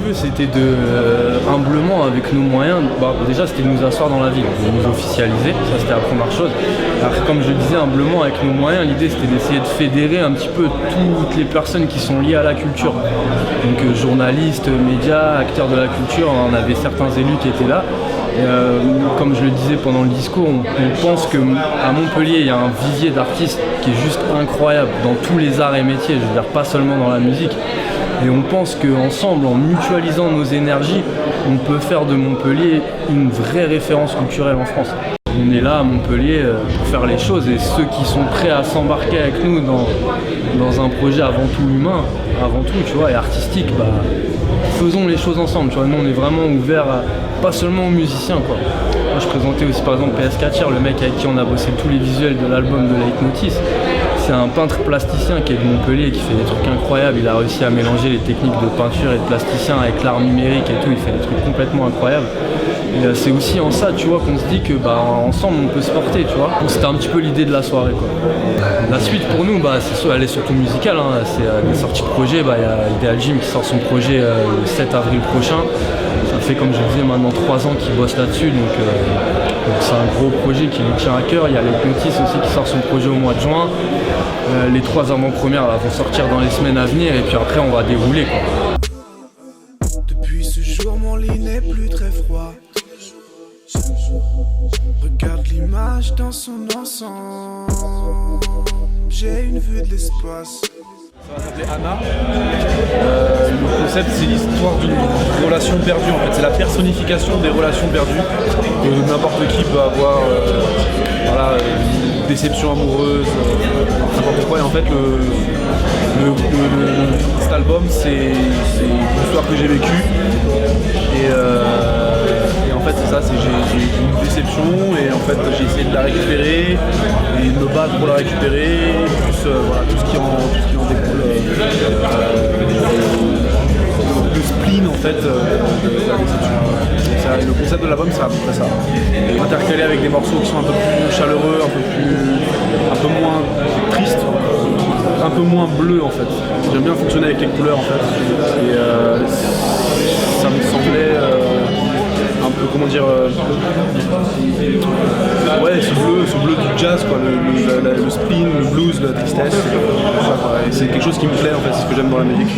veux, c'était de, humblement, avec nos moyens, déjà c'était de nous asseoir dans la ville, de nous officialiser, ça c'était la première chose. Après, comme je le disais, humblement, avec nos moyens, l'idée c'était d'essayer de fédérer un petit peu toutes les personnes qui sont liées à la culture. Donc journalistes, médias, acteurs de la culture, on avait certains élus qui étaient là. Et, comme je le disais pendant le discours, on pense qu'à Montpellier, il y a un vivier d'artistes qui est juste incroyable dans tous les arts et métiers, je veux dire pas seulement dans la musique. Et on pense qu'ensemble, en mutualisant nos énergies, on peut faire de Montpellier une vraie référence culturelle en France. On est là à Montpellier pour faire les choses et ceux qui sont prêts à s'embarquer avec nous dans un projet avant tout humain, avant tout, tu vois, et artistique, faisons les choses ensemble, tu vois. Nous on est vraiment ouverts pas seulement aux musiciens, quoi. Moi je présentais aussi par exemple PS4, le mec avec qui on a bossé tous les visuels de l'album de Leitmotiv. C'est un peintre plasticien qui est de Montpellier, qui fait des trucs incroyables. Il a réussi à mélanger les techniques de peinture et de plasticien avec l'art numérique et tout. Il fait des trucs complètement incroyables. Et c'est aussi en ça, tu vois, qu'on se dit que ensemble on peut se porter, tu vois. Donc c'était un petit peu l'idée de la soirée, quoi. La suite pour nous, elle est surtout musicale, hein. C'est des sorties de projets. Il y a Ideal Gym qui sort son projet le 7 avril prochain. Ça fait, comme je disais, maintenant 3 ans qu'il bosse là-dessus. Donc c'est un gros projet qui lui tient à cœur. Il y a Leitmotiv aussi qui sort son projet au mois de juin. Les 3 avant-premières vont sortir dans les semaines à venir et puis après on va dérouler, quoi. Depuis ce jour mon lit n'est plus très froid. Regarde l'image dans son ensemble. J'ai une vue de l'espace. Ça va s'appeler Anna. Le concept, c'est l'histoire d'une relation perdue. En fait, c'est la personnification des relations perdues que n'importe qui peut avoir. Une déception amoureuse, n'importe quoi. Et en fait, cet album, c'est une histoire que j'ai vécue. Et en fait, c'est ça, j'ai eu une déception et en fait, j'ai essayé de la récupérer et de me battre pour la récupérer, plus tout ce qui en découle. Le spleen en fait de la déception. Le concept de l'album, c'est à peu près ça. Intercalé avec des morceaux qui sont un peu plus chaleureux, un peu moins tristes, un peu moins bleus en fait. J'aime bien fonctionner avec les couleurs en fait. Et ça me semblait un peu, comment dire, ce bleu du jazz, quoi, le spleen, le blues, la tristesse. Et c'est quelque chose qui me plaît en fait, c'est ce que j'aime dans la musique.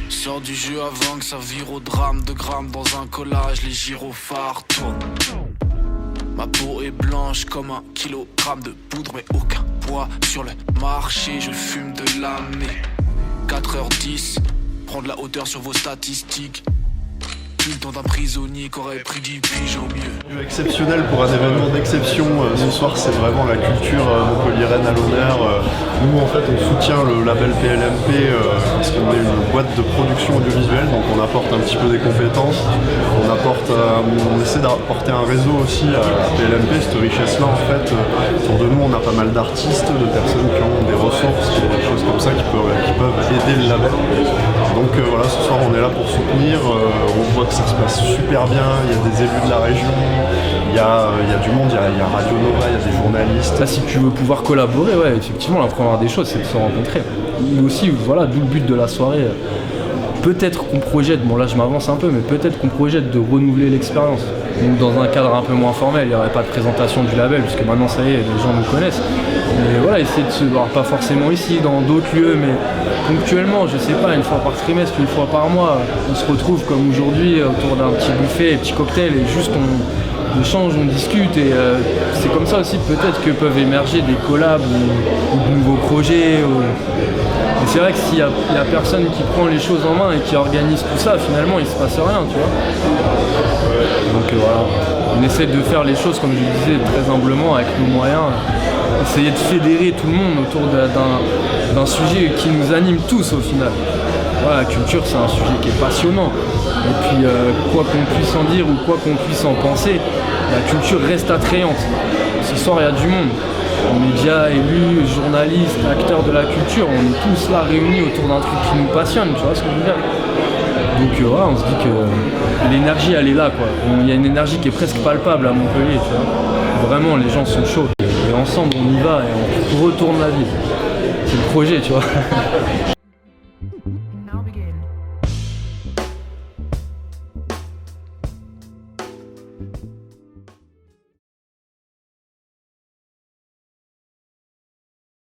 Sors du jeu avant que ça vire au drame. De grammes dans un collage, les gyrophares tournent. Ma peau est blanche comme un kilogramme de poudre, mais aucun poids sur le marché. Je fume de l'année. 4h10, prendre la hauteur sur vos statistiques. Plus le temps d'un prisonnier qu'aurait pris 10 piges au mieux. Exceptionnel pour un événement d'exception. Ce soir, c'est vraiment la culture montpelliéraine à l'honneur. Nous, en fait, on soutient le label PLMP parce qu'on est une boîte de production audiovisuelle, donc on apporte un petit peu des compétences. On essaie d'apporter un réseau aussi à PLMP, cette richesse-là, en fait. Autour de nous, on a pas mal d'artistes, de personnes qui ont des ressources, des choses comme ça qui peuvent aider le label. Donc voilà, ce soir, on est là pour soutenir. On voit que ça se passe super bien, il y a des élus de la région, il y a du monde, il y a Radio Nova, il y a des journalistes. Là, si tu veux pouvoir collaborer, effectivement, la première des choses, c'est de se rencontrer. Mais aussi, d'où le but de la soirée. Peut-être qu'on projette, là je m'avance un peu, mais peut-être qu'on projette de renouveler l'expérience. Donc dans un cadre un peu moins formel, il n'y aurait pas de présentation du label, puisque maintenant ça y est, les gens nous connaissent. Mais essayer de se voir, pas forcément ici, dans d'autres lieux, mais ponctuellement, je sais pas, une fois par trimestre, une fois par mois, on se retrouve comme aujourd'hui autour d'un petit buffet, un petit cocktail, et juste on échange, on discute, et c'est comme ça aussi peut-être que peuvent émerger des collabs ou de nouveaux projets. Et c'est vrai que s'il y a personne qui prend les choses en main et qui organise tout ça, finalement il se passe rien, tu vois. Donc voilà, on essaie de faire les choses, comme je le disais, très humblement, avec nos moyens. Essayer de fédérer tout le monde autour d'un sujet qui nous anime tous au final. Voilà, la culture, c'est un sujet qui est passionnant. Et puis, quoi qu'on puisse en dire ou quoi qu'on puisse en penser, la culture reste attrayante. Ce soir, il y a du monde. Médias, élus, journalistes, acteurs de la culture, on est tous là réunis autour d'un truc qui nous passionne, tu vois ce que je veux dire. Donc voilà, on se dit que l'énergie, elle est là, quoi. Il y a une énergie qui est presque palpable à Montpellier, tu vois. Vraiment, les gens sont chauds. Et ensemble, on y va et on retourne la ville. C'est le projet, tu vois.